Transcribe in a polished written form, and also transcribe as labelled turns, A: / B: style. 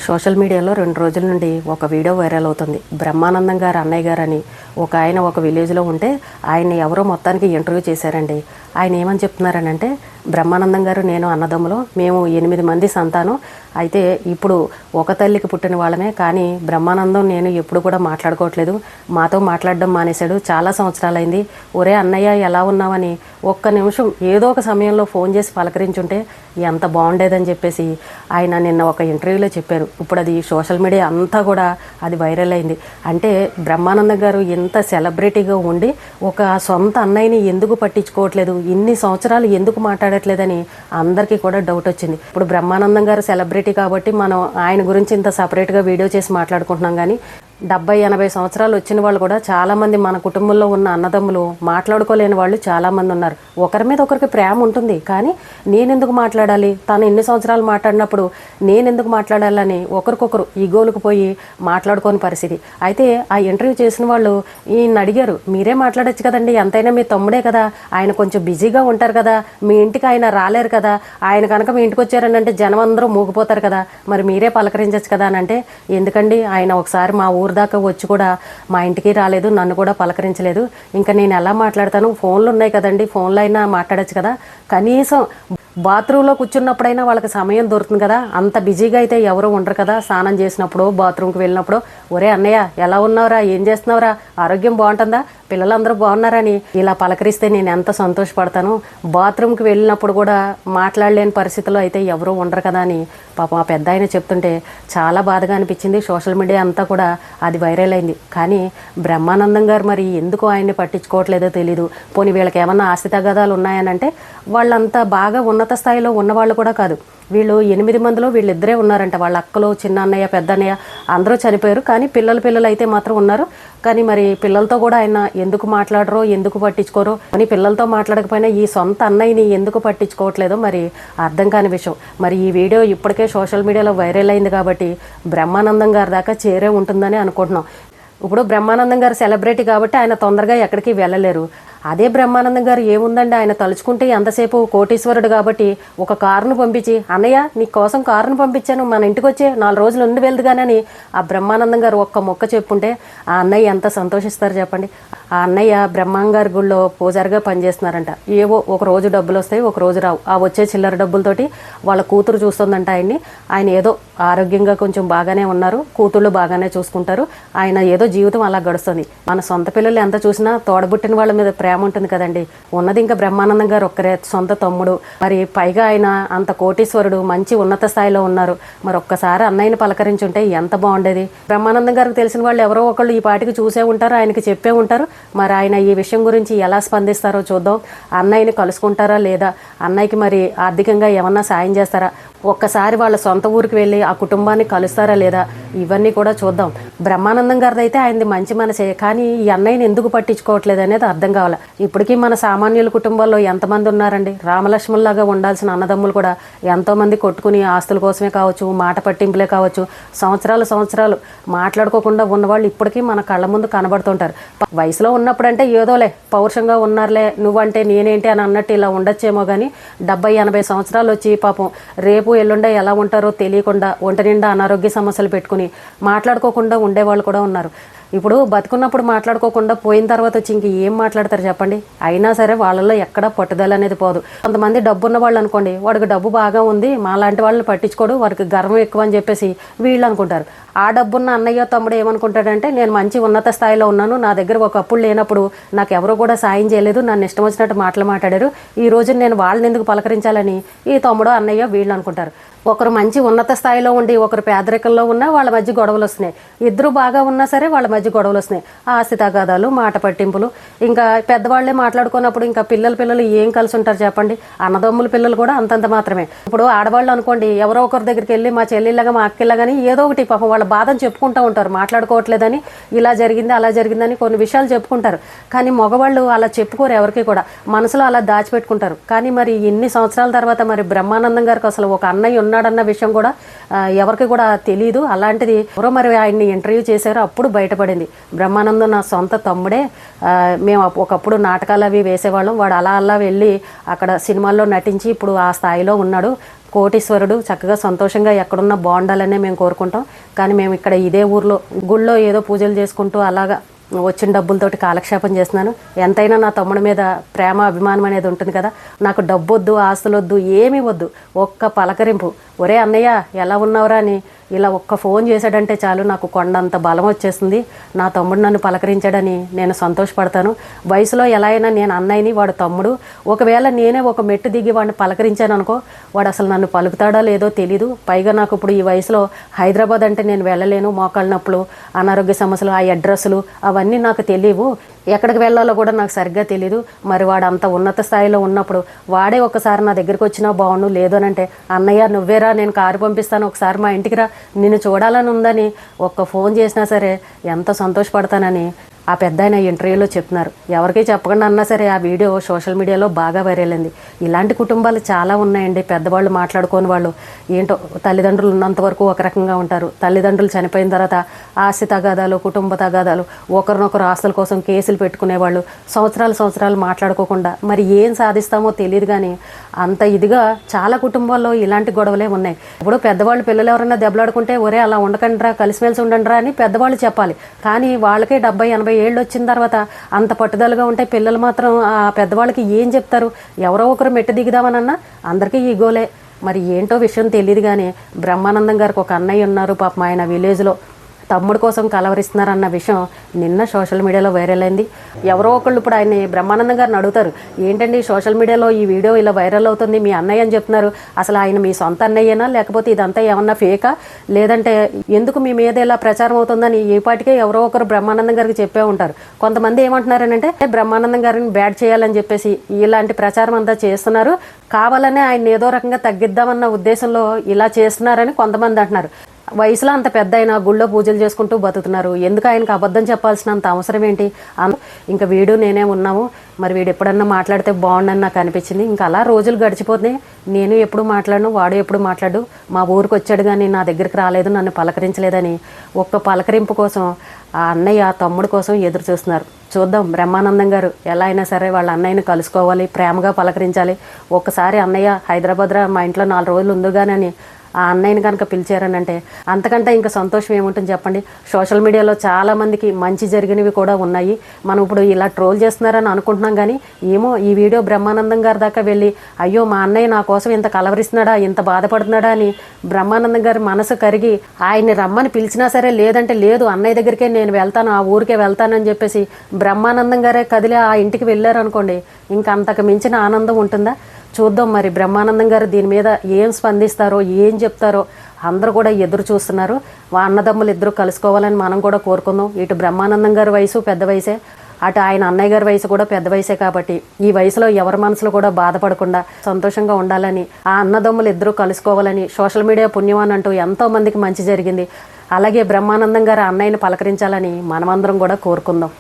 A: Social మీడియాలో 2 రోజుల నుండి ఒక వీడియో వైరల్ అవుతుంది. బ్రహ్మానందం గారు అన్నయ్య గారని ఒక ఆయన ఒక విలేజ్లో ఉంటే ఆయన్ని ఎవరో మొత్తానికి ఇంటర్వ్యూ చేశారండి. ఆయన ఏమని చెప్తున్నారనంటే, బ్రహ్మానందం గారు నేను అన్నదమ్ములు, మేము 8 మంది సంతానం. అయితే ఇప్పుడు ఒక తల్లికి పుట్టిన వాళ్ళమే, కానీ బ్రహ్మానందం నేను ఎప్పుడు కూడా మాట్లాడుకోవట్లేదు, మాతో మాట్లాడడం మానేశాడు. చాలా సంవత్సరాలైంది. ఒరే అన్నయ్య ఎలా ఉన్నావని ఒక్క నిమిషం ఏదో ఒక సమయంలో ఫోన్ చేసి పలకరించుంటే ఎంత బాగుండేదని చెప్పేసి ఆయన నిన్న ఒక ఇంటర్వ్యూలో చెప్పారు. ఇప్పుడు అది సోషల్ మీడియా అంతా కూడా అది వైరల్ అయింది. అంటే బ్రహ్మానందం గారు ఎంత సెలబ్రిటీగా ఉండి ఒక సొంత అన్నయ్యని ఎందుకు పట్టించుకోవట్లేదు, ఇన్ని సంవత్సరాలు ఎందుకు మాట్లాడట్లేదని అందరికీ కూడా డౌట్ వచ్చింది. ఇప్పుడు బ్రహ్మానందం గారు సెలబ్రిటీ కాబట్టి మనం ఆయన గురించి ఇంత సపరేట్గా వీడియో చేసి మాట్లాడుకుంటున్నాం. కానీ 70-80 సంవత్సరాలు వచ్చిన వాళ్ళు కూడా చాలామంది మన కుటుంబంలో ఉన్న అన్నదమ్ములు మాట్లాడుకోలేని వాళ్ళు చాలామంది ఉన్నారు. ఒకరి మీద ఒకరికి ప్రేమ ఉంటుంది, కానీ నేనెందుకు మాట్లాడాలి, తను ఎన్ని సంవత్సరాలు మాట్లాడినప్పుడు నేనెందుకు మాట్లాడాలని ఒకరికొకరు ఈగోలకు పోయి మాట్లాడుకోని పరిస్థితి. అయితే ఆ ఇంటర్వ్యూ చేసిన వాళ్ళు ఈయన అడిగారు, మీరే మాట్లాడచ్చు కదండి, ఎంతైనా మీ తమ్ముడే కదా, ఆయన కొంచెం బిజీగా ఉంటారు కదా, మీ ఇంటికి ఆయన రాలేరు కదా, ఆయన కనుక మీ ఇంటికి వచ్చారని అంటే జనం అందరూ మూగిపోతారు కదా, మరి మీరే పలకరించచ్చు కదా అని అంటే, ఎందుకండి ఆయన ఒకసారి మా ఊరు దాకా వచ్చి కూడా మా ఇంటికి రాలేదు, నన్ను కూడా పలకరించలేదు, ఇంకా నేను ఎలా మాట్లాడతాను, ఫోన్లు ఉన్నాయి కదండి, ఫోన్లో అయినా మాట్లాడచ్చు కదా, కనీసం బాత్రూంలో కూర్చున్నప్పుడైనా వాళ్ళకి సమయం దొరుకుతుంది కదా, అంత బిజీగా అయితే ఎవరు ఉండరు కదా, స్నానం చేసినప్పుడు బాత్రూమ్కి వెళ్ళినప్పుడు ఒరే అన్నయ్య ఎలా ఉన్నావురా, ఏం చేస్తున్నావురా, ఆరోగ్యం బాగుంటుందా, పిల్లలందరూ బాగున్నారని ఇలా పలకరిస్తే నేను ఎంత సంతోషపడతాను. బాత్రూమ్కి వెళ్ళినప్పుడు కూడా మాట్లాడలేని పరిస్థితుల్లో అయితే ఎవరూ ఉండరు కదా అని పాపం ఆ పెద్ద ఆయన చెప్తుంటే చాలా బాధగా అనిపించింది. సోషల్ మీడియా అంతా కూడా అది వైరల్ అయింది. కానీ బ్రహ్మానందం గారు మరి ఎందుకు ఆయన్ని పట్టించుకోవట్లేదో తెలీదు. పోనీ వీళ్ళకి ఏమన్నా ఆస్తి తగాదాలు ఉన్నాయనంటే వాళ్ళంతా బాగా ఉన్నత స్థాయిలో ఉన్నవాళ్ళు కూడా కాదు. వీళ్ళు 8 మందిలో వీళ్ళిద్దరే ఉన్నారంట. వాళ్ళ అక్కలు, చిన్న అన్నయ్య, పెద్ద అన్నయ్య అందరూ చనిపోయారు, కానీ పిల్లలు అయితే మాత్రం ఉన్నారు. కానీ మరి పిల్లలతో కూడా ఆయన ఎందుకు మాట్లాడరో, ఎందుకు పట్టించుకోరో, అని పిల్లలతో మాట్లాడకపోయినా ఈ సొంత అన్నయ్యని ఎందుకు పట్టించుకోవట్లేదో మరి అర్థం కాని విషయం. మరి ఈ వీడియో ఇప్పటికే సోషల్ మీడియాలో వైరల్ అయింది కాబట్టి బ్రహ్మానందం గారి దాకా చేరే ఉంటుందని అనుకుంటున్నాం. ఇప్పుడు బ్రహ్మానందం గారు సెలబ్రిటీ కాబట్టి ఆయన తొందరగా ఎక్కడికి వెళ్ళలేరు. అదే బ్రహ్మానందం గారు ఏముందండి, ఆయన తలుచుకుంటే ఎంతసేపు కోటీశ్వరుడు కాబట్టి ఒక కారును పంపించి, అన్నయ్య నీ కోసం కారును పంపించాను, మన ఇంటికి వచ్చే 4 రోజులు ఉండి వెళ్దుగానని ఆ బ్రహ్మానందం గారు ఒక్క మొక్క చెప్పుంటే ఆ అన్నయ్య ఎంత సంతోషిస్తారు చెప్పండి. ఆ అన్నయ్య బ్రహ్మాంగారి గారి గుళ్ళో పూజారిగా పనిచేస్తున్నారంట. ఏవో ఒక రోజు డబ్బులు వస్తాయి, ఒక రోజు రావు. ఆ వచ్చే చిల్లర డబ్బులతోటి వాళ్ళ కూతురు చూస్తుందంట ఆయన్ని. ఆయన ఏదో ఆరోగ్యంగా కొంచెం బాగానే ఉన్నారు, కూతుళ్ళు బాగానే చూసుకుంటారు, ఆయన ఏదో జీవితం అలా గడుస్తుంది. మన సొంత పిల్లలు ఎంత చూసినా తోడబుట్టిన వాళ్ళ మీద ప్రేమ ఉంటుంది కదండి. ఉన్నది ఇంకా బ్రహ్మానందం గారు ఒక్కరే, సొంత తమ్ముడు, మరి పైగా ఆయన అంత కోటీశ్వరుడు, మంచి ఉన్నత స్థాయిలో ఉన్నారు. మరి ఒక్కసారి అన్నయ్యని పలకరించుంటే ఎంత బాగుండేది. బ్రహ్మానందం గారికి తెలిసిన వాళ్ళు ఎవరో ఒకళ్ళు ఈ పాటికి చూసే ఉంటారు, ఆయనకి చెప్పే ఉంటారు. మరి ఆయన ఈ విషయం గురించి ఎలా స్పందిస్తారో చూద్దాం. అన్నయ్యని కలుసుకుంటారా లేదా, అన్నయ్యకి మరి ఆర్థికంగా ఏమన్నా సాయం చేస్తారా, ఒక్కసారి వాళ్ళ సొంత ఊరికి వెళ్ళి ఆ కుటుంబాన్ని కలుస్తారా లేదా, ఇవన్నీ కూడా చూద్దాం. బ్రహ్మానందం గారిది అయితే ఆయనది మంచి మనసే, కానీ ఈ అన్నయ్యని ఎందుకు పట్టించుకోవట్లేదు అనేది అర్థం కావాలి. ఇప్పటికీ మన సామాన్యుల కుటుంబాల్లో ఎంతమంది ఉన్నారండి, రామలక్ష్మణులాగా ఉండాల్సిన అన్నదమ్ములు కూడా ఎంతోమంది కొట్టుకుని ఆస్తుల కోసమే కావచ్చు, మాట పట్టింపులే కావచ్చు, సంవత్సరాలు మాట్లాడుకోకుండా ఉన్నవాళ్ళు ఇప్పటికీ మన కళ్ళ ముందు కనబడుతుంటారు. వయసులో ఉన్నప్పుడంటే ఏదోలే పౌరుషంగా ఉన్నారులే, నువ్వంటే నేనేంటి అని అన్నట్టు ఇలా ఉండొచ్చేమో, కానీ 70-80 సంవత్సరాలు వచ్చి పాపం రేపు ఎల్లుండే ఎలా ఉంటారో తెలియకుండా ఒంటి నిండా అనారోగ్య సమస్యలు పెట్టుకుని మాట్లాడుకోకుండా ఉండేవాళ్ళు కూడా ఉన్నారు. ఇప్పుడు బతుకున్నప్పుడు మాట్లాడుకోకుండా పోయిన తర్వాత వచ్చి ఇంక ఏం మాట్లాడతారు చెప్పండి. అయినా సరే వాళ్ళల్లో ఎక్కడా పట్టుదల అనేది పోదు. కొంతమంది డబ్బు ఉన్న వాళ్ళు అనుకోండి, వాడికి డబ్బు బాగా ఉంది, మా లాంటి వాళ్ళని పట్టించుకోడు, వాడికి గర్వం ఎక్కువ అని చెప్పేసి వీళ్ళు అనుకుంటారు. ఆ డబ్బున్న అన్నయ్య తమ్ముడు ఏమనుకుంటాడంటే, నేను మంచి ఉన్నత స్థాయిలో ఉన్నాను, నా దగ్గర ఒకప్పుడు లేనప్పుడు నాకు ఎవరు కూడా సాయం చేయలేదు, నన్ను ఇష్టం వచ్చినట్టు మాట్లాడారు, ఈ రోజు నేను వాళ్ళని ఎందుకు పలకరించాలని ఈ తమ్ముడు అన్నయ్య వీళ్ళు అనుకుంటారు. ఒకరు మంచి ఉన్నత స్థాయిలో ఉండి ఒకరు పేదరికంలో ఉన్నా వాళ్ళ మధ్య గొడవలు వస్తున్నాయి. ఇద్దరు బాగా ఉన్నా సరే వాళ్ళ మధ్య గొడవలు వస్తున్నాయి. ఆస్తి తగాదాలు, మాట పట్టింపులు. ఇంకా పెద్దవాళ్లే మాట్లాడుకున్నప్పుడు ఇంకా పిల్లలు ఏం కలిసి ఉంటారు చెప్పండి. అన్నదమ్ముల పిల్లలు కూడా అంతంత మాత్రమే. ఇప్పుడు ఆడవాళ్ళు అనుకోండి, ఎవరో ఒకరి దగ్గరికి వెళ్ళి మా చెల్లిలాగా మా అక్కిలాగాని ఏదో ఒకటి పాపం వాళ్ళ బాధను చెప్పుకుంటూ ఉంటారు, మాట్లాడుకోవట్లేదని, ఇలా జరిగింది అలా జరిగిందని కొన్ని విషయాలు చెప్పుకుంటారు. కానీ మగవాళ్ళు అలా చెప్పుకోరు, ఎవరికి కూడా మనసులో అలా దాచిపెట్టుకుంటారు. కానీ మరి ఇన్ని సంవత్సరాల తర్వాత మరి బ్రహ్మానందం గారికి అసలు ఒక అన్నయ్య ఉన్నాడన్న విషయం కూడా ఎవరికి కూడా తెలియదు. అలాంటిది ఎవరో మరి ఆయన్ని ఇంటర్వ్యూ చేశారో అప్పుడు బయటపడింది, బ్రహ్మానందం నా సొంత తమ్ముడే, మేము ఒకప్పుడు నాటకాలు అవి వేసేవాళ్ళం, వాడు అలా వెళ్ళి అక్కడ సినిమాల్లో నటించి ఇప్పుడు ఆ స్థాయిలో ఉన్నాడు, కోటీశ్వరుడు చక్కగా సంతోషంగా ఎక్కడున్నా బాగుండాలనే మేము కోరుకుంటాం. కానీ మేము ఇక్కడ ఇదే ఊర్లో గుళ్ళో ఏదో పూజలు చేసుకుంటూ అలాగా వచ్చిన డబ్బులతోటి కాలక్షేపం చేస్తున్నాను. ఎంతైనా నా తమ్ముడి మీద ప్రేమ అభిమానం అనేది ఉంటుంది కదా. నాకు డబ్బు వద్దు, ఆస్తులు వద్దు, ఏమీ వద్దు, ఒక్క పలకరింపు, ఒరే అన్నయ్య ఎలా ఉన్నావురా అని ఇలా ఒక్క ఫోన్ చేశాడంటే చాలు నాకు కొండంత బలం వచ్చేస్తుంది. నా తమ్ముడు నన్ను పలకరించాడని నేను సంతోషపడతాను. వయసులో ఎలా అయినా నేను అన్నయ్యని, వాడు తమ్ముడు. ఒకవేళ నేనే ఒక మెట్టు దిగి వాడిని పలకరించాను అనుకో, వాడు అసలు నన్ను పలుకుతాడో లేదో తెలీదు. పైగా నాకు ఇప్పుడు ఈ వయసులో హైదరాబాద్ అంటే నేను వెళ్ళలేను. మోకాళ్ళ నొప్పులు, అనారోగ్య సమస్యలు, ఆ అడ్రస్లు అవన్నీ నాకు తెలియవు. ఎక్కడికి వెళ్ళాలో కూడా నాకు సరిగ్గా తెలీదు. మరి వాడు అంత ఉన్నత స్థాయిలో ఉన్నప్పుడు వాడే ఒకసారి నా దగ్గరికి వచ్చినా బాగుండు. లేదు అని అంటే అన్నయ్య నువ్వేరా, నేను కారు పంపిస్తాను, ఒకసారి మా ఇంటికి రా, నిన్ను చూడాలని ఉందని ఒక్క ఫోన్ చేసినా సరే ఎంత సంతోషపడతానని ఆ పెద్ద ఆయన ఇంటర్వ్యూలో చెప్తున్నారు. ఎవరికీ చెప్పకుండా అన్నా సరే ఆ వీడియో సోషల్ మీడియాలో బాగా వైరల్ అయింది. ఇలాంటి కుటుంబాలు చాలా ఉన్నాయండి. పెద్దవాళ్ళు మాట్లాడుకోని వాళ్ళు ఏంటో, తల్లిదండ్రులు ఉన్నంత వరకు ఒక రకంగా ఉంటారు. తల్లిదండ్రులు చనిపోయిన తర్వాత ఆస్తి తగాదాలు, కుటుంబ తగాదాలు, ఒకరినొకరు ఆస్తుల కోసం కేసులు పెట్టుకునేవాళ్ళు, సంవత్సరాలు మాట్లాడుకోకుండా మరి ఏం సాధిస్తామో తెలియదు. కానీ అంత ఇదిగా చాలా కుటుంబాల్లో ఇలాంటి గొడవలే ఉన్నాయి. ఇప్పుడు పెద్దవాళ్ళు పిల్లలు ఎవరైనా దెబ్బలాడుకుంటే ఒరే అలా ఉండకండిరా, కలిసిమెలిసి ఉండండిరా అని పెద్దవాళ్ళు చెప్పాలి. కానీ వాళ్ళకే 70-80 ఏళ్ళు వచ్చిన తర్వాత అంత పట్టుదలగా ఉంటే పిల్లలు మాత్రం ఆ పెద్దవాళ్ళకి ఏం చెప్తారు? ఎవరో ఒకరు మెట్టు దిగుదామనన్నా అందరికీ ఈగోలే. మరి ఏంటో విషయం తెలియదు. కానీ బ్రహ్మానందం గారికి ఒక అన్నయ్య ఉన్నారు. పాపం ఆయన విలేజ్లో తమ్ముడు కోసం కలవరిస్తున్నారన్న విషయం నిన్న సోషల్ మీడియాలో వైరల్ అయింది. ఎవరో ఒకళ్ళు ఇప్పుడు ఆయన బ్రహ్మానందం గారిని అడుగుతారు, ఏంటండి సోషల్ మీడియాలో ఈ వీడియో ఇలా వైరల్ అవుతుంది, మీ అన్నయ్య అని చెప్తున్నారు, అసలు ఆయన మీ సొంత అన్నయ్యేనా లేకపోతే ఇదంతా ఏమన్నా ఫేకా, లేదంటే ఎందుకు మీ మీద ఇలా ప్రచారం అవుతుందని ఈ పాటికే ఎవరో ఒకరు బ్రహ్మానందం గారికి చెప్పే ఉంటారు. కొంతమంది ఏమంటున్నారనంటే బ్రహ్మానందం గారిని బ్యాడ్ చేయాలని చెప్పేసి ఇలాంటి ప్రచారం అంతా చేస్తున్నారు, కావాలనే ఆయన ఏదో రకంగా తగ్గిద్దామన్న ఉద్దేశంలో ఇలా చేస్తున్నారని కొంతమంది అంటున్నారు. వయసులో అంత పెద్ద అయినా గుళ్ళో పూజలు చేసుకుంటూ బతుకుతున్నారు. ఎందుకు ఆయనకు అబద్ధం చెప్పాల్సినంత అవసరం ఏంటి? ఇంకా వీడు నేనే ఉన్నాము, మరి వీడు ఎప్పుడన్నా మాట్లాడితే బాగుండని నాకు అనిపించింది. ఇంకా అలా రోజులు గడిచిపోతున్నాయి. నేను ఎప్పుడు మాట్లాడను, వాడు ఎప్పుడు మాట్లాడు. మా ఊరికి వచ్చాడు కానీ నా దగ్గరికి రాలేదు, నన్ను పలకరించలేదని ఒక్క పలకరింపు కోసం ఆ అన్నయ్య తమ్ముడు కోసం ఎదురు చూస్తున్నారు. చూద్దాం బ్రహ్మానందం గారు ఎలా అయినా సరే వాళ్ళ అన్నయ్యని కలుసుకోవాలి, ప్రేమగా పలకరించాలి. ఒక్కసారి అన్నయ్య హైదరాబాద్ రా, మా ఇంట్లో 4 రోజులు ఉందిగానని ఆ అన్నయ్యని కనుక పిలిచారనంటే అంతకంటే ఇంకా సంతోషం ఏముంటుంది చెప్పండి. సోషల్ మీడియాలో చాలామందికి మంచి జరిగినవి కూడా ఉన్నాయి. మనం ఇప్పుడు ఇలా ట్రోల్ చేస్తున్నారని అనుకుంటున్నాం. కానీ ఏమో ఈ వీడియో బ్రహ్మానందం గారి దాకా వెళ్ళి అయ్యో మా అన్నయ్య నా కోసం ఇంత కలవరిస్తున్నాడా, ఇంత బాధపడుతున్నాడా అని బ్రహ్మానందం గారి మనసు కరిగి ఆయన్ని రమ్మని పిలిచినా సరే, లేదంటే లేదు అన్నయ్య దగ్గరికే నేను వెళ్తాను, ఆ ఊరికే వెళ్తానని చెప్పేసి బ్రహ్మానందం గారే కదిలి ఆ ఇంటికి వెళ్ళారనుకోండి, ఇంకా అంతకు మించిన ఆనందం ఉంటుందా? చూద్దాం మరి బ్రహ్మానందం గారు దీని మీద ఏం స్పందిస్తారో, ఏం చెప్తారో అందరూ కూడా ఎదురు చూస్తున్నారు. అన్నదమ్ములు ఇద్దరు కలుసుకోవాలని మనం కూడా కోరుకుందాం. ఇటు బ్రహ్మానందం గారి వయసు పెద్ద వయసే, అటు ఆయన అన్నయ్య గారి వయసు కూడా పెద్ద వయసే. కాబట్టి ఈ వయసులో ఎవరి మనసులో కూడా బాధపడకుండా సంతోషంగా ఉండాలని, ఆ అన్నదమ్ములు ఇద్దరు కలుసుకోవాలని సోషల్ మీడియా పుణ్యమాన్ అంటూ ఎంతో మందికి మంచి జరిగింది. అలాగే బ్రహ్మానందం గారు అన్నయ్యని పలకరించాలని మనమందరం కూడా కోరుకుందాం.